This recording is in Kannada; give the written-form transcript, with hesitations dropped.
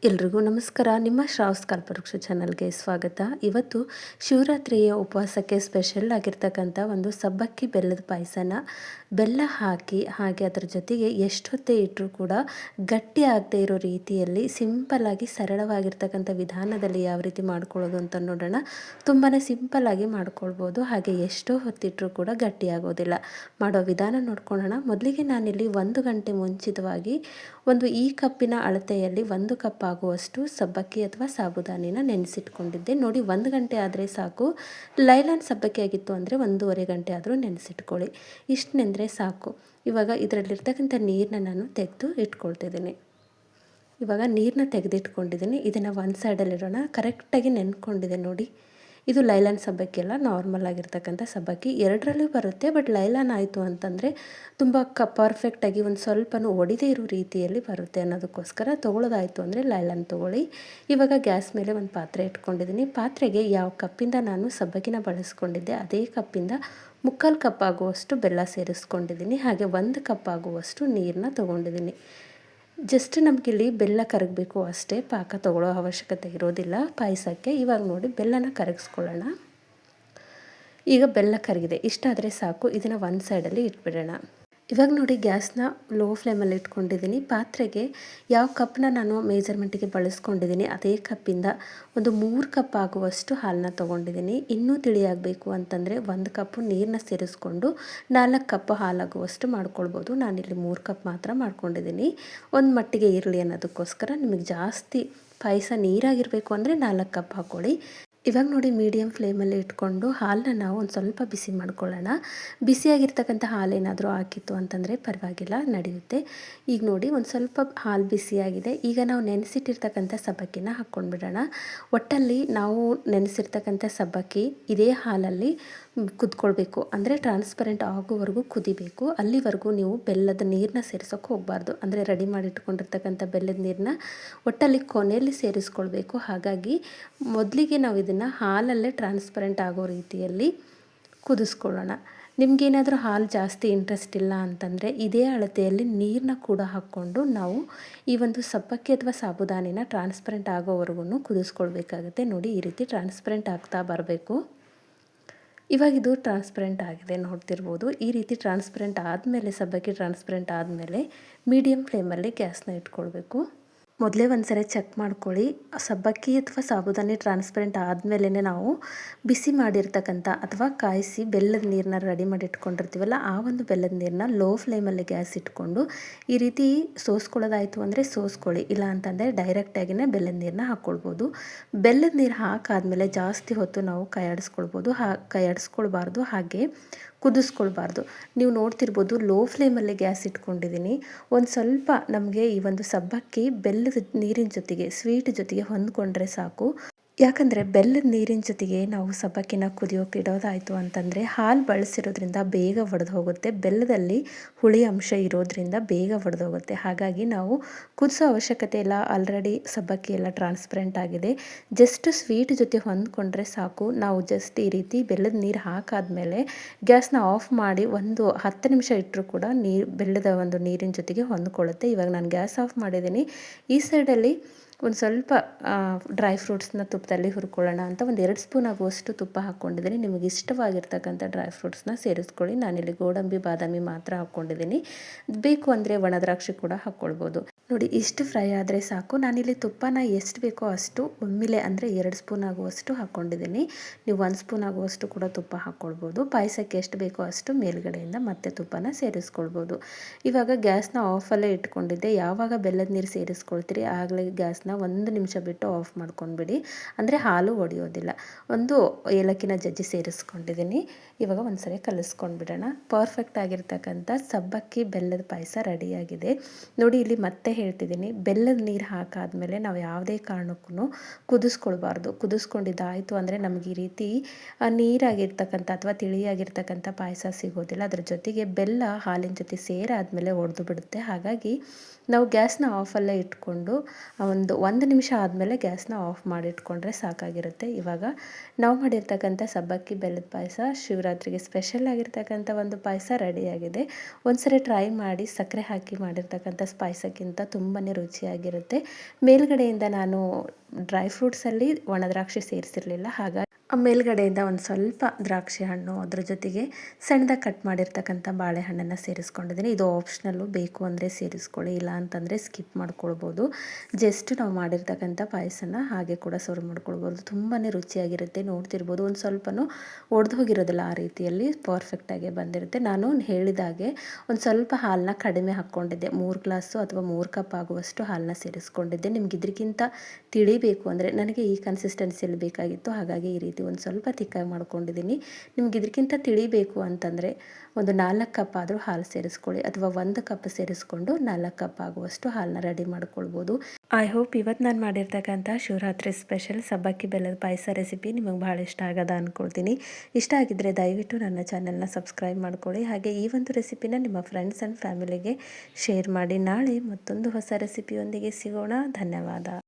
ಎಲ್ರಿಗೂ ನಮಸ್ಕಾರ. ನಿಮ್ಮ ಶ್ರಾವ್ಸ್ ಕಲ್ಪವೃಕ್ಷ ಚಾನಲ್ಗೆ ಸ್ವಾಗತ. ಇವತ್ತು ಶಿವರಾತ್ರಿಯ ಉಪವಾಸಕ್ಕೆ ಸ್ಪೆಷಲ್ ಆಗಿರ್ತಕ್ಕಂಥ ಒಂದು ಸಬ್ಬಕ್ಕಿ ಬೆಲ್ಲದ ಪಾಯಸನ ಬೆಲ್ಲ ಹಾಕಿ ಹಾಗೆ ಅದರ ಜೊತೆಗೆ ಎಷ್ಟೊತ್ತೇ ಇಟ್ಟರೂ ಕೂಡ ಗಟ್ಟಿ ಆಗದೆ ಇರೋ ರೀತಿಯಲ್ಲಿ ಸಿಂಪಲ್ಲಾಗಿ ಸರಳವಾಗಿರ್ತಕ್ಕಂಥ ವಿಧಾನದಲ್ಲಿ ಯಾವ ರೀತಿ ಮಾಡ್ಕೊಳ್ಳೋದು ಅಂತ ನೋಡೋಣ. ತುಂಬಾ ಸಿಂಪಲ್ಲಾಗಿ ಮಾಡ್ಕೊಳ್ಬೋದು, ಹಾಗೆ ಎಷ್ಟೋ ಹೊತ್ತಿಟ್ಟರೂ ಕೂಡ ಗಟ್ಟಿ ಆಗೋದಿಲ್ಲ. ಮಾಡೋ ವಿಧಾನ ನೋಡ್ಕೊಳ್ಳೋಣ. ಮೊದಲಿಗೆ ನಾನಿಲ್ಲಿ 1 ಗಂಟೆ ಮುಂಚಿತವಾಗಿ ಈ ಕಪ್ಪಿನ ಅಳತೆಯಲ್ಲಿ 1 ಕಪ್ ಆಗುವಷ್ಟು ಸಬ್ಬಕ್ಕಿ ಅಥವಾ ಸಾಬುದಾನಿನ ನೆನೆಸಿಟ್ಕೊಂಡಿದ್ದೆ. ನೋಡಿ, 1 ಗಂಟೆ ಆದರೆ ಸಾಕು. ಲೈಲಾನ್ ಸಬ್ಬಕ್ಕಿ ಆಗಿತ್ತು ಅಂದರೆ 1.5 ಗಂಟೆ ಆದರೂ ನೆನೆಸಿಟ್ಕೊಳ್ಳಿ. ಇಷ್ಟು ನೆಂದರೆ ಸಾಕು. ಇವಾಗ ಇದರಲ್ಲಿರ್ತಕ್ಕಂಥ ನೀರನ್ನ ನಾನು ತೆಗೆದು ಇಟ್ಕೊಳ್ತಿದ್ದೀನಿ. ಇವಾಗ ನೀರನ್ನ ತೆಗೆದಿಟ್ಕೊಂಡಿದ್ದೀನಿ. ಇದನ್ನು ಒಂದು ಸೈಡಲ್ಲಿರೋಣ. ಕರೆಕ್ಟಾಗಿ ನೆನ್ಕೊಂಡಿದೆ ನೋಡಿ. ಇದು ಲೈಲಾನ್ ಸಬ್ಬಕ್ಕಿ ಅಲ್ಲ, ನಾರ್ಮಲ್ ಆಗಿರ್ತಕ್ಕಂಥ ಸಬ್ಬಕ್ಕಿ. ಎರಡರಲ್ಲೂ ಬರುತ್ತೆ, ಬಟ್ ಲೈಲಾನ್ ಆಯಿತು ಅಂತಂದರೆ ತುಂಬ ಪರ್ಫೆಕ್ಟಾಗಿ ಒಂದು ಸ್ವಲ್ಪನೂ ಒಡಿದೇ ಇರೋ ರೀತಿಯಲ್ಲಿ ಬರುತ್ತೆ ಅನ್ನೋದಕ್ಕೋಸ್ಕರ ತೊಗೊಳ್ಳೋದಾಯಿತು ಅಂದರೆ ಲೈಲಾನ್ ತೊಗೊಳ್ಳಿ. ಇವಾಗ ಗ್ಯಾಸ್ ಮೇಲೆ ಒಂದು ಪಾತ್ರೆ ಇಟ್ಕೊಂಡಿದ್ದೀನಿ. ಪಾತ್ರೆಗೆ ಯಾವ ಕಪ್ಪಿಂದ ನಾನು ಸಬ್ಬಕ್ಕಿನ ಬಳಸ್ಕೊಂಡಿದ್ದೆ ಅದೇ ಕಪ್ಪಿಂದ 3/4 ಕಪ್ ಆಗುವಷ್ಟು ಬೆಲ್ಲ ಸೇರಿಸ್ಕೊಂಡಿದ್ದೀನಿ. ಹಾಗೆ 1 ಕಪ್ ಆಗುವಷ್ಟು ನೀರನ್ನ ತೊಗೊಂಡಿದ್ದೀನಿ. ಜಸ್ಟ್ ನಮಗಿಲ್ಲಿ ಬೆಲ್ಲ ಕರಗಬೇಕು ಅಷ್ಟೇ, ಪಾಕ ತೊಗೊಳ್ಳೋ ಅವಶ್ಯಕತೆ ಇರೋದಿಲ್ಲ ಪಾಯಸಕ್ಕೆ. ಇವಾಗ ನೋಡಿ, ಬೆಲ್ಲನ ಕರಗಿಸ್ಕೊಳ್ಳೋಣ. ಈಗ ಬೆಲ್ಲ ಕರಗಿದೆ, ಇಷ್ಟಾದರೆ ಸಾಕು. ಇದನ್ನು ಒಂದು ಸೈಡಲ್ಲಿ ಇಟ್ಬಿಡೋಣ. ಇವಾಗ ನೋಡಿ, ಗ್ಯಾಸ್ನ ಲೋ ಫ್ಲೇಮಲ್ಲಿ ಇಟ್ಕೊಂಡಿದ್ದೀನಿ. ಪಾತ್ರೆಗೆ ಯಾವ ಕಪ್ನ ನಾನು ಮೆಜರ್ಮೆಂಟಿಗೆ ಬಳಸ್ಕೊಂಡಿದ್ದೀನಿ ಅದೇ ಕಪ್ಪಿಂದ 3 ಕಪ್ ಆಗುವಷ್ಟು ಹಾಲನ್ನ ತೊಗೊಂಡಿದ್ದೀನಿ. ಇನ್ನೂ ತಿಳಿಯಾಗಬೇಕು ಅಂತಂದರೆ 1 ಕಪ್ಪು ನೀರನ್ನ ಸೇರಿಸ್ಕೊಂಡು 4 ಕಪ್ ಹಾಲಾಗುವಷ್ಟು ಮಾಡ್ಕೊಳ್ಬೋದು. ನಾನಿಲ್ಲಿ 3 ಕಪ್ ಮಾತ್ರ ಮಾಡ್ಕೊಂಡಿದ್ದೀನಿ. ಒಂದು ಮಟ್ಟಿಗೆ ಇರಲಿ ಅನ್ನೋದಕ್ಕೋಸ್ಕರ. ನಿಮಗೆ ಜಾಸ್ತಿ ಪಾಯಸ ನೀರಾಗಿರಬೇಕು ಅಂದರೆ 4 ಕಪ್ ಹಾಕ್ಕೊಳ್ಳಿ. ಇವಾಗ ನೋಡಿ, ಮೀಡಿಯಮ್ ಫ್ಲೇಮಲ್ಲಿ ಇಟ್ಕೊಂಡು ಹಾಲನ್ನ ನಾವು ಒಂದು ಸ್ವಲ್ಪ ಬಿಸಿ ಮಾಡ್ಕೊಳ್ಳೋಣ. ಬಿಸಿಯಾಗಿರ್ತಕ್ಕಂಥ ಹಾಲೇನಾದರೂ ಹಾಕಿತ್ತು ಅಂತಂದರೆ ಪರವಾಗಿಲ್ಲ, ನಡೆಯುತ್ತೆ. ಈಗ ನೋಡಿ, ಒಂದು ಸ್ವಲ್ಪ ಹಾಲು ಬಿಸಿಯಾಗಿದೆ. ಈಗ ನಾವು ನೆನೆಸಿಟ್ಟಿರ್ತಕ್ಕಂಥ ಸಬ್ಬಕ್ಕಿನ ಹಾಕ್ಕೊಂಡ್ಬಿಡೋಣ. ಒಟ್ಟಲ್ಲಿ ನಾವು ನೆನೆಸಿರ್ತಕ್ಕಂಥ ಸಬ್ಬಕ್ಕಿ ಇದೇ ಹಾಲಲ್ಲಿ ಕುದ್ಕೊಳ್ಬೇಕು, ಅಂದರೆ ಟ್ರಾನ್ಸ್ಪರೆಂಟ್ ಆಗೋವರೆಗೂ ಕುದಿಬೇಕು. ಅಲ್ಲಿವರೆಗೂ ನೀವು ಬೆಲ್ಲದ ನೀರನ್ನ ಸೇರಿಸೋಕೆ ಹೋಗಬಾರ್ದು. ಅಂದರೆ ರೆಡಿ ಮಾಡಿ ಇಟ್ಕೊಂಡಿರ್ತಕ್ಕಂಥ ಬೆಲ್ಲದ ನೀರನ್ನ ಒಟ್ಟಲ್ಲಿ ಕೊನೆಯಲ್ಲಿ ಸೇರಿಸ್ಕೊಳ್ಬೇಕು. ಹಾಗಾಗಿ ಮೊದಲಿಗೆ ನಾವು ಇದನ್ನು ಹಾಲಲ್ಲೇ ಟ್ರಾನ್ಸ್ಪರೆಂಟ್ ಆಗೋ ರೀತಿಯಲ್ಲಿ ಕುದಿಸ್ಕೊಳ್ಳೋಣ. ನಿಮಗೇನಾದರೂ ಹಾಲು ಜಾಸ್ತಿ ಇಂಟ್ರೆಸ್ಟ್ ಇಲ್ಲ ಅಂತಂದರೆ ಇದೇ ಅಳತೆಯಲ್ಲಿ ನೀರನ್ನ ಕೂಡ ಹಾಕ್ಕೊಂಡು ನಾವು ಈ ಒಂದು ಸಬ್ಬಕ್ಕಿ ಅಥವಾ ಸಾಬುದಾನಿನ ಟ್ರಾನ್ಸ್ಪರೆಂಟ್ ಆಗೋವರೆಗೂ ಕುದಿಸ್ಕೊಳ್ಬೇಕಾಗುತ್ತೆ. ನೋಡಿ, ಈ ರೀತಿ ಟ್ರಾನ್ಸ್ಪರೆಂಟ್ ಆಗ್ತಾ ಬರಬೇಕು. ಇವಾಗ ಇದು ಟ್ರಾನ್ಸ್ಪರೆಂಟ್ ಆಗಿದೆ, ನೋಡ್ತಿರ್ಬೋದು. ಈ ರೀತಿ ಟ್ರಾನ್ಸ್ಪರೆಂಟ್ ಆದಮೇಲೆ, ಸಬ್ಬಕ್ಕಿ ಟ್ರಾನ್ಸ್ಪರೆಂಟ್ ಆದಮೇಲೆ ಮೀಡಿಯಮ್ ಫ್ಲೇಮಲ್ಲಿ ಗ್ಯಾಸ್ನ ಇಟ್ಕೊಳ್ಬೇಕು. ಮೊದಲೇ ಒಂದು ಸರಿ ಚೆಕ್ ಮಾಡ್ಕೊಳ್ಳಿ. ಸಬ್ಬಕ್ಕಿ ಅಥವಾ ಸಾಬುದಾನಿ ಟ್ರಾನ್ಸ್ಪರೆಂಟ್ ಆದಮೇಲೆ ನಾವು ಬಿಸಿ ಮಾಡಿರ್ತಕ್ಕಂಥ ಅಥವಾ ಕಾಯಿಸಿ ಬೆಲ್ಲದ ನೀರನ್ನ ರೆಡಿ ಮಾಡಿ ಇಟ್ಕೊಂಡಿರ್ತೀವಲ್ಲ, ಆ ಒಂದು ಬೆಲ್ಲದ ನೀರನ್ನ ಲೋ ಫ್ಲೇಮಲ್ಲಿ ಗ್ಯಾಸ್ ಇಟ್ಕೊಂಡು ಈ ರೀತಿ ಸೋಸ್ಕೊಳ್ಳೋದಾಯಿತು ಅಂದರೆ ಸೋಸ್ಕೊಳ್ಳಿ. ಇಲ್ಲ ಅಂತಂದರೆ ಡೈರೆಕ್ಟಾಗಿಯೇ ಬೆಲ್ಲದ ನೀರನ್ನ ಹಾಕ್ಕೊಳ್ಬೋದು. ಬೆಲ್ಲದ ನೀರು ಹಾಕಾದ್ಮೇಲೆ ಜಾಸ್ತಿ ಹೊತ್ತು ನಾವು ಕೈ ಆಡಿಸ್ಕೊಳ್ಬಾರ್ದು, ಹಾಗೆ ಕುದಿಸ್ಕೊಳ್ಬಾರ್ದು. ನೀವು ನೋಡ್ತಿರ್ಬೋದು, ಲೋ ಫ್ಲೇಮಲ್ಲಿ ಗ್ಯಾಸ್ ಇಟ್ಕೊಂಡಿದ್ದೀನಿ. ಒಂದು ಸ್ವಲ್ಪ ನಮಗೆ ಈ ಒಂದು ಸಬ್ಬಕ್ಕಿ ಬೆಲ್ಲದ ನೀರಿನ ಜೊತೆಗೆ, ಸ್ವೀಟ್ ಜೊತೆಗೆ ಹೊಂದ್ಕೊಂಡ್ರೆ ಸಾಕು. ಯಾಕಂದರೆ ಬೆಲ್ಲದ ನೀರಿನ ಜೊತೆಗೆ ನಾವು ಸಬ್ಬಕ್ಕಿನ ಕುದಿಯೋಕೆ ಇಡೋದಾಯಿತು ಅಂತಂದರೆ ಹಾಲು ಬಳಸಿರೋದ್ರಿಂದ ಬೇಗ ಒಡೆದು ಹೋಗುತ್ತೆ. ಬೆಲ್ಲದಲ್ಲಿ ಹುಳಿ ಅಂಶ ಇರೋದ್ರಿಂದ ಬೇಗ ಒಡೆದು ಹೋಗುತ್ತೆ. ಹಾಗಾಗಿ ನಾವು ಕುದಿಸೋ ಅವಶ್ಯಕತೆ ಇಲ್ಲ. ಆಲ್ರೆಡಿ ಸಬ್ಬಕ್ಕಿ ಎಲ್ಲ ಟ್ರಾನ್ಸ್ಪರೆಂಟ್ ಆಗಿದೆ. ಜಸ್ಟ್ ಸ್ವೀಟ್ ಜೊತೆ ಹೊಂದ್ಕೊಂಡ್ರೆ ಸಾಕು. ನಾವು ಜಸ್ಟ್ ಈ ರೀತಿ ಬೆಲ್ಲದ ನೀರು ಹಾಕಾದ್ಮೇಲೆ ಗ್ಯಾಸ್ನ ಆಫ್ ಮಾಡಿ 10 ನಿಮಿಷ ಇಟ್ಟರೂ ಕೂಡ ಬೆಲ್ಲದ ಒಂದು ನೀರಿನ ಜೊತೆಗೆ ಹೊಂದ್ಕೊಳ್ಳುತ್ತೆ. ಇವಾಗ ನಾನು ಗ್ಯಾಸ್ ಆಫ್ ಮಾಡಿದ್ದೀನಿ. ಈ ಸೈಡಲ್ಲಿ ಒಂದು ಸ್ವಲ್ಪ ಡ್ರೈ ಫ್ರೂಟ್ಸ್ನ ತುಪ್ಪದಲ್ಲಿ ಹುರ್ಕೊಳ್ಳೋಣ ಅಂತ 2 ಸ್ಪೂನ್ ಆಗುವಷ್ಟು ತುಪ್ಪ ಹಾಕ್ಕೊಂಡಿದ್ದೀನಿ. ನಿಮಗೆ ಇಷ್ಟವಾಗಿರ್ತಕ್ಕಂಥ ಡ್ರೈ ಫ್ರೂಟ್ಸ್ನ ಸೇರಿಸ್ಕೊಳ್ಳಿ. ನಾನಿಲ್ಲಿ ಗೋಡಂಬಿ, ಬಾದಾಮಿ ಮಾತ್ರ ಹಾಕ್ಕೊಂಡಿದ್ದೀನಿ. ಬೇಕು ಅಂದರೆ ಒಣ ದ್ರಾಕ್ಷಿ ಕೂಡ ಹಾಕ್ಕೊಳ್ಬೋದು. ನೋಡಿ, ಇಷ್ಟು ಫ್ರೈ ಆದರೆ ಸಾಕು. ನಾನಿಲ್ಲಿ ತುಪ್ಪನ ಎಷ್ಟು ಬೇಕೋ ಅಷ್ಟು ಒಮ್ಮಿಲೆ, ಅಂದರೆ 2 ಸ್ಪೂನ್ ಆಗುವಷ್ಟು ಹಾಕ್ಕೊಂಡಿದ್ದೀನಿ. ನೀವು 1 ಸ್ಪೂನ್ ಆಗುವಷ್ಟು ಕೂಡ ತುಪ್ಪ ಹಾಕ್ಕೊಳ್ಬೋದು. ಪಾಯಸಕ್ಕೆ ಎಷ್ಟು ಬೇಕೋ ಅಷ್ಟು ಮೇಲ್ಗಡೆಯಿಂದ ಮತ್ತೆ ತುಪ್ಪನ ಸೇರಿಸ್ಕೊಳ್ಬೋದು. ಇವಾಗ ಗ್ಯಾಸ್ನ ಆಫಲ್ಲೇ ಇಟ್ಕೊಂಡಿದ್ದೆ. ಯಾವಾಗ ಬೆಲ್ಲದ ನೀರು ಸೇರಿಸ್ಕೊಳ್ತೀರಿ ಆಗಲೇ ಗ್ಯಾಸ್ನ 1 ನಿಮಿಷ ಬಿಟ್ಟು ಆಫ್ ಮಾಡ್ಕೊಂಡ್ಬಿಡಿ, ಅಂದರೆ ಹಾಲು ಒಡೆಯೋದಿಲ್ಲ. ಒಂದು ಏಲಕ್ಕಿನ ಜಜ್ಜಿ ಸೇರಿಸ್ಕೊಂಡಿದ್ದೀನಿ. ಇವಾಗ ಒಂದ್ಸರಿ ಕಲಿಸ್ಕೊಂಡ್ಬಿಡೋಣ. ಪರ್ಫೆಕ್ಟ್ ಆಗಿರ್ತಕ್ಕಂಥ ಸಬ್ಬಕ್ಕಿ ಬೆಲ್ಲದ ಪಾಯಸ ರೆಡಿಯಾಗಿದೆ. ನೋಡಿ, ಇಲ್ಲಿ ಮತ್ತೆ ಹೇಳ್ತಿದ್ದೀನಿ, ಬೆಲ್ಲದ ನೀರು ಹಾಕಾದ್ಮೇಲೆ ನಾವು ಯಾವುದೇ ಕಾರಣಕ್ಕೂ ಕುದಿಸ್ಕೊಳ್ಬಾರ್ದು. ಕುದಿಸ್ಕೊಂಡಿದ್ದಾಯಿತು ಅಂದರೆ ನಮಗೆ ಈ ರೀತಿ ನೀರಾಗಿರ್ತಕ್ಕಂಥ ಅಥವಾ ತಿಳಿಯಾಗಿರ್ತಕ್ಕಂಥ ಪಾಯಸ ಸಿಗೋದಿಲ್ಲ. ಅದ್ರ ಜೊತೆಗೆ ಬೆಲ್ಲ ಹಾಲಿನ ಜೊತೆ ಸೇರಾದ್ಮೇಲೆ ಒಡೆದು ಬಿಡುತ್ತೆ. ಹಾಗಾಗಿ ನಾವು ಗ್ಯಾಸ್ನ ಆಫಲ್ಲೇ ಇಟ್ಕೊಂಡು 1 ನಿಮಿಷ ಆದಮೇಲೆ ಗ್ಯಾಸ್ನ ಆಫ್ ಮಾಡಿಟ್ಕೊಂಡ್ರೆ ಸಾಕಾಗಿರುತ್ತೆ. ಇವಾಗ ನಾವು ಮಾಡಿರ್ತಕ್ಕಂಥ ಸಬ್ಬಕ್ಕಿ ಬೆಲ್ಲದ ಪಾಯಸ, ಶಿವರಾತ್ರಿಗೆ ಸ್ಪೆಷಲ್ ಆಗಿರ್ತಕ್ಕಂಥ ಒಂದು ಪಾಯಸ ರೆಡಿಯಾಗಿದೆ. ಒಂದ್ಸರಿ ಟ್ರೈ ಮಾಡಿ. ಸಕ್ಕರೆ ಹಾಕಿ ಮಾಡಿರ್ತಕ್ಕಂಥ ಪಾಯಸಕ್ಕಿಂತ ತುಂಬಾ ರುಚಿಯಾಗಿರುತ್ತೆ. ಮೇಲ್ಗಡೆಯಿಂದ ನಾನು ಡ್ರೈ ಫ್ರೂಟ್ಸಲ್ಲಿ ಒಣ ದ್ರಾಕ್ಷಿ ಸೇರಿಸಿರಲಿಲ್ಲ, ಹಾಗಾಗಿ ಮೇಲ್ಗಡೆಯಿಂದ ಒಂದು ಸ್ವಲ್ಪ ದ್ರಾಕ್ಷಿ ಹಣ್ಣು, ಅದ್ರ ಜೊತೆಗೆ ಸಣ್ಣದಾಗಿ ಕಟ್ ಮಾಡಿರ್ತಕ್ಕಂಥ ಬಾಳೆಹಣ್ಣನ್ನು ಸೇರಿಸ್ಕೊಂಡಿದ್ದೀನಿ. ಇದು ಆಪ್ಷನಲ್ಲು, ಬೇಕು ಅಂದರೆ ಸೇರಿಸ್ಕೊಳ್ಳಿ, ಇಲ್ಲ ಅಂತಂದರೆ ಸ್ಕಿಪ್ ಮಾಡ್ಕೊಳ್ಬೋದು. ಜಸ್ಟ್ ನಾವು ಮಾಡಿರ್ತಕ್ಕಂಥ ಪಾಯಸನ ಹಾಗೆ ಕೂಡ ಸರ್ವ್ ಮಾಡ್ಕೊಳ್ಬೋದು. ತುಂಬಾ ರುಚಿಯಾಗಿರುತ್ತೆ. ನೋಡ್ತಿರ್ಬೋದು, ಒಂದು ಸ್ವಲ್ಪನೂ ಒಡೆದು ಹೋಗಿರೋದಿಲ್ಲ, ಆ ರೀತಿಯಲ್ಲಿ ಪರ್ಫೆಕ್ಟಾಗಿ ಬಂದಿರುತ್ತೆ. ನಾನು ಹೇಳಿದಾಗೆ ಒಂದು ಸ್ವಲ್ಪ ಹಾಲನ್ನ ಕಡಿಮೆ ಹಾಕ್ಕೊಂಡಿದ್ದೆ, 3 ಗ್ಲಾಸು ಅಥವಾ 3 ಕಪ್ ಆಗುವಷ್ಟು ಹಾಲನ್ನ ಸೇರಿಸ್ಕೊಂಡಿದ್ದೆ. ನಿಮ್ಗೆ ಇದಕ್ಕಿಂತ ತಿಳಿಬೇಕು ಅಂದರೆ, ನನಗೆ ಈ ಕನ್ಸಿಸ್ಟೆನ್ಸಿಯಲ್ಲಿ ಬೇಕಾಗಿತ್ತು, ಹಾಗಾಗಿ ಈ ರೀತಿ ಒಂದು ಸ್ವಲ್ಪ ತಿಕ್ಕಾಗಿ ಮಾಡ್ಕೊಂಡಿದ್ದೀನಿ. ನಿಮ್ಗೆ ಇದಕ್ಕಿಂತ ತಿಳಿಬೇಕು ಅಂತಂದರೆ ಒಂದು 4 ಕಪ್ ಆದರೂ ಹಾಲು ಸೇರಿಸ್ಕೊಳ್ಳಿ, ಅಥವಾ 1 ಕಪ್ ಸೇರಿಸ್ಕೊಂಡು 4 ಕಪ್ ಆಗುವಷ್ಟು ಹಾಲನ್ನ ರೆಡಿ ಮಾಡ್ಕೊಳ್ಬೋದು. ಐ ಹೋಪ್ ಇವತ್ತು ನಾನು ಮಾಡಿರ್ತಕ್ಕಂಥ ಶಿವರಾತ್ರಿ ಸ್ಪೆಷಲ್ ಸಬ್ಬಕ್ಕಿ ಬೆಲ್ಲದ ಪಾಯಸ ರೆಸಿಪಿ ನಿಮಗೆ ಭಾಳ ಇಷ್ಟ ಆಗದ ಅಂದ್ಕೊಳ್ತೀನಿ. ಇಷ್ಟ ಆಗಿದ್ದರೆ ದಯವಿಟ್ಟು ನನ್ನ ಚಾನೆಲ್ನ ಸಬ್ಸ್ಕ್ರೈಬ್ ಮಾಡ್ಕೊಳ್ಳಿ. ಹಾಗೆ ಈ ಒಂದು ರೆಸಿಪಿನ ನಿಮ್ಮ ಫ್ರೆಂಡ್ಸ್ ಆ್ಯಂಡ್ ಫ್ಯಾಮಿಲಿಗೆ ಶೇರ್ ಮಾಡಿ. ನಾಳೆ ಮತ್ತೊಂದು ಹೊಸ ರೆಸಿಪಿಯೊಂದಿಗೆ ಸಿಗೋಣ. ಧನ್ಯವಾದ.